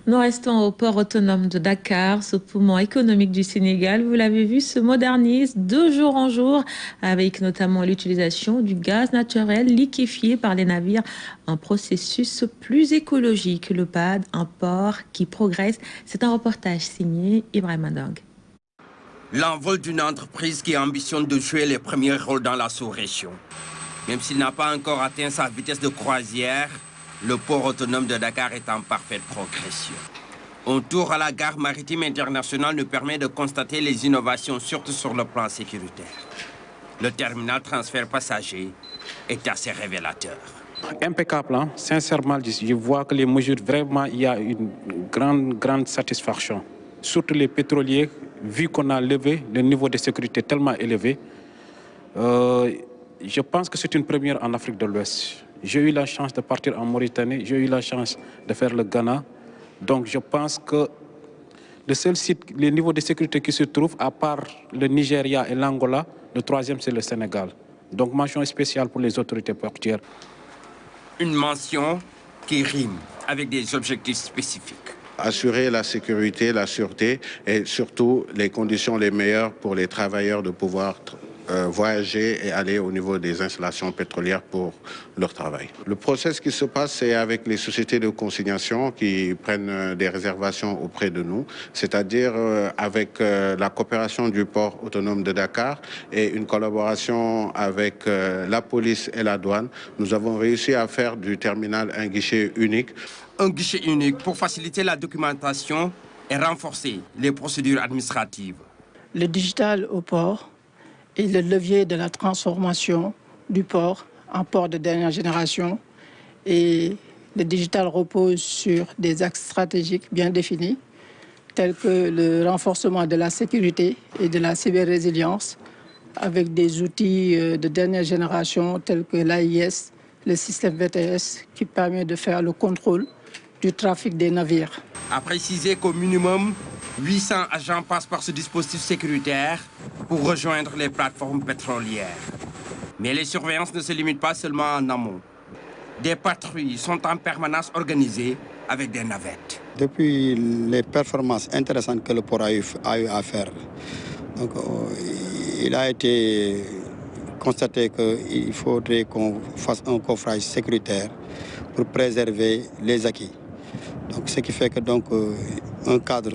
Nous restons au port autonome de Dakar, ce poumon économique du Sénégal. Vous l'avez vu, se modernise de jour en jour avec notamment l'utilisation du gaz naturel liquéfié par les navires, un processus plus écologique. Le PAD, un port qui progresse. C'est un reportage signé Ibrahim Adang. L'envol d'une entreprise qui ambitionne de jouer les premiers rôles dans la sous-région. Même s'il n'a pas encore atteint sa vitesse de croisière, le port autonome de Dakar est en parfaite progression. Un tour à la gare maritime internationale nous permet de constater les innovations, surtout sur le plan sécuritaire. Le terminal transfert passager est assez révélateur. Impeccable, hein? Sincèrement, je vois que les mesures, vraiment, il y a une grande satisfaction. Surtout les pétroliers, vu qu'on a levé le niveau de sécurité tellement élevé, je pense que c'est une première en Afrique de l'Ouest. J'ai eu la chance de partir en Mauritanie, j'ai eu la chance de faire le Ghana. Donc je pense que le seul site, les niveaux de sécurité qui se trouvent, à part le Nigeria et l'Angola, le troisième c'est le Sénégal. Donc mention spéciale pour les autorités portuaires. Une mention qui rime avec des objectifs spécifiques. Assurer la sécurité, la sûreté et surtout les conditions les meilleures pour les travailleurs de pouvoir voyager et aller au niveau des installations pétrolières pour leur travail. Le process qui se passe, c'est avec les sociétés de consignation qui prennent des réservations auprès de nous, c'est-à-dire avec la coopération du port autonome de Dakar et une collaboration avec la police et la douane. Nous avons réussi à faire du terminal un guichet unique. Un guichet unique pour faciliter la documentation et renforcer les procédures administratives. Le digital au port est le levier de la transformation du port en port de dernière génération. Et le digital repose sur des axes stratégiques bien définis, tels que le renforcement de la sécurité et de la cyber-résilience, avec des outils de dernière génération tels que l'AIS, le système VTS, qui permet de faire le contrôle du trafic des navires. A préciser qu'au minimum, 800 agents passent par ce dispositif sécuritaire pour rejoindre les plateformes pétrolières. Mais les surveillances ne se limitent pas seulement en amont. Des patrouilles sont en permanence organisées avec des navettes. Depuis les performances intéressantes que le port a eu à faire, donc, il a été constaté qu'il faudrait qu'on fasse un coffrage sécuritaire pour préserver les acquis. Donc, ce qui fait que donc, un cadre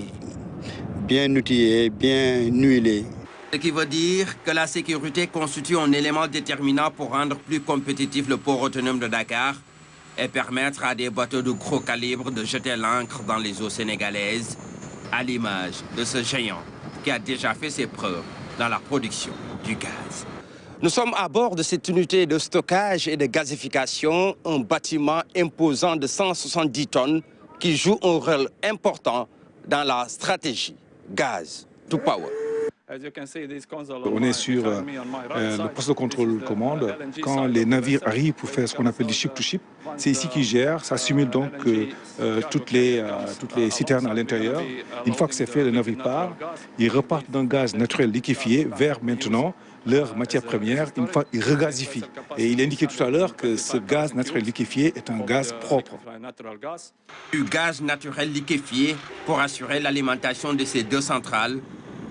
bien outillé, bien huilé. Ce qui veut dire que la sécurité constitue un élément déterminant pour rendre plus compétitif le port autonome de Dakar et permettre à des bateaux de gros calibre de jeter l'ancre dans les eaux sénégalaises, à l'image de ce géant qui a déjà fait ses preuves dans la production du gaz. Nous sommes à bord de cette unité de stockage et de gazification, un bâtiment imposant de 170 tonnes qui joue un rôle important dans la stratégie gaz to power. On est sur le poste de contrôle commande. Quand les navires arrivent pour faire ce qu'on appelle du ship-to-ship, c'est ici qu'ils gèrent. Ça simule donc toutes les citernes à l'intérieur. Une fois que c'est fait, le navire part. Ils repartent d'un gaz naturel liquéfié vers maintenant leur matière première. Une fois, ils regazifient. Et il indiquait tout à l'heure que ce gaz naturel liquéfié est un gaz propre. Du gaz naturel liquéfié pour assurer l'alimentation de ces deux centrales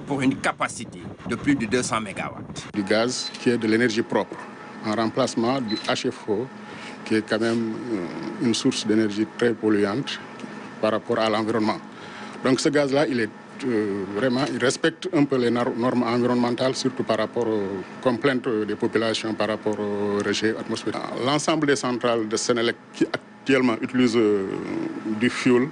pour une capacité de plus de 200 MW. Du gaz qui est de l'énergie propre, en remplacement du HFO, qui est quand même une source d'énergie très polluante par rapport à l'environnement. Donc ce gaz-là, il est vraiment, il respecte un peu les normes environnementales, surtout par rapport aux complaintes des populations par rapport aux rejets atmosphériques. L'ensemble des centrales de Sénélec qui actuellement utilisent du fuel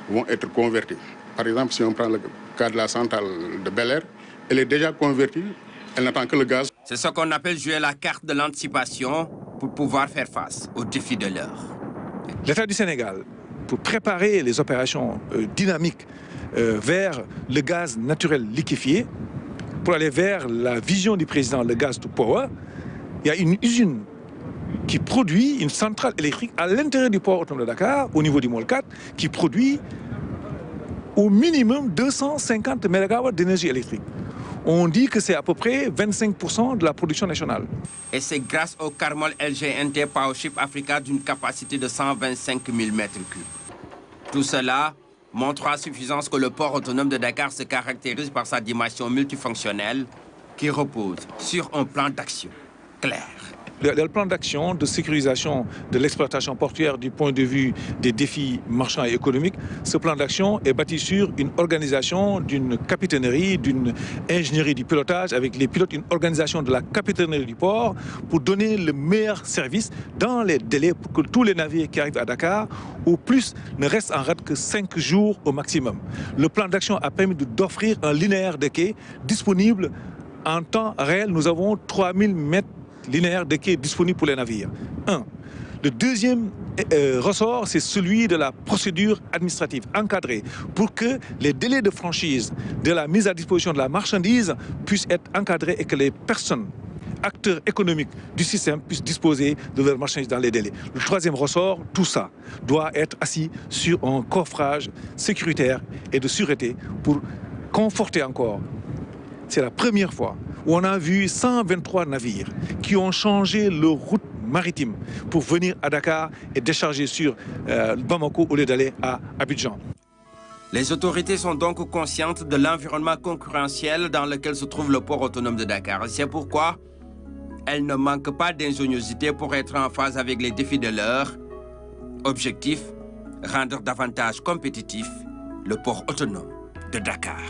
vont être converties. Par exemple, si on prend le cas de la centrale de Bel-Air, elle est déjà convertie, elle n'attend que le gaz. C'est ce qu'on appelle jouer la carte de l'anticipation pour pouvoir faire face aux défis de l'heure. L'État du Sénégal, pour préparer les opérations dynamiques vers le gaz naturel liquéfié, pour aller vers la vision du président, le gaz to power, il y a une usine qui produit une centrale électrique à l'intérieur du port autonome de Dakar, au niveau du Môle 4, qui produit au minimum 250 MW d'énergie électrique. On dit que c'est à peu près 25% de la production nationale. Et c'est grâce au Carmol LGNT Powership Africa d'une capacité de 125 000 m3. Tout cela montrent à suffisance que le port autonome de Dakar se caractérise par sa dimension multifonctionnelle qui repose sur un plan d'action clair. Le plan d'action de sécurisation de l'exploitation portuaire du point de vue des défis marchands et économiques, ce plan d'action est bâti sur une organisation d'une capitainerie, d'une ingénierie du pilotage avec les pilotes, une organisation de la capitainerie du port pour donner le meilleur service dans les délais pour que tous les navires qui arrivent à Dakar, au plus, ne restent en rade que 5 jours au maximum. Le plan d'action a permis d'offrir un linéaire de quai disponible en temps réel. Nous avons 3000 mètres linéaire de quai disponible pour les navires. Le deuxième ressort, c'est celui de la procédure administrative encadrée pour que les délais de franchise de la mise à disposition de la marchandise puissent être encadrés et que les personnes, acteurs économiques du système puissent disposer de leur marchandise dans les délais. Le troisième ressort, tout ça doit être assis sur un coffrage sécuritaire et de sûreté pour conforter encore. C'est la première fois où on a vu 123 navires qui ont changé leur route maritime pour venir à Dakar et décharger sur Bamako au lieu d'aller à Abidjan. Les autorités sont donc conscientes de l'environnement concurrentiel dans lequel se trouve le port autonome de Dakar. C'est pourquoi elles ne manquent pas d'ingéniosité pour être en phase avec les défis de l'heure. Objectif, rendre davantage compétitif le port autonome de Dakar.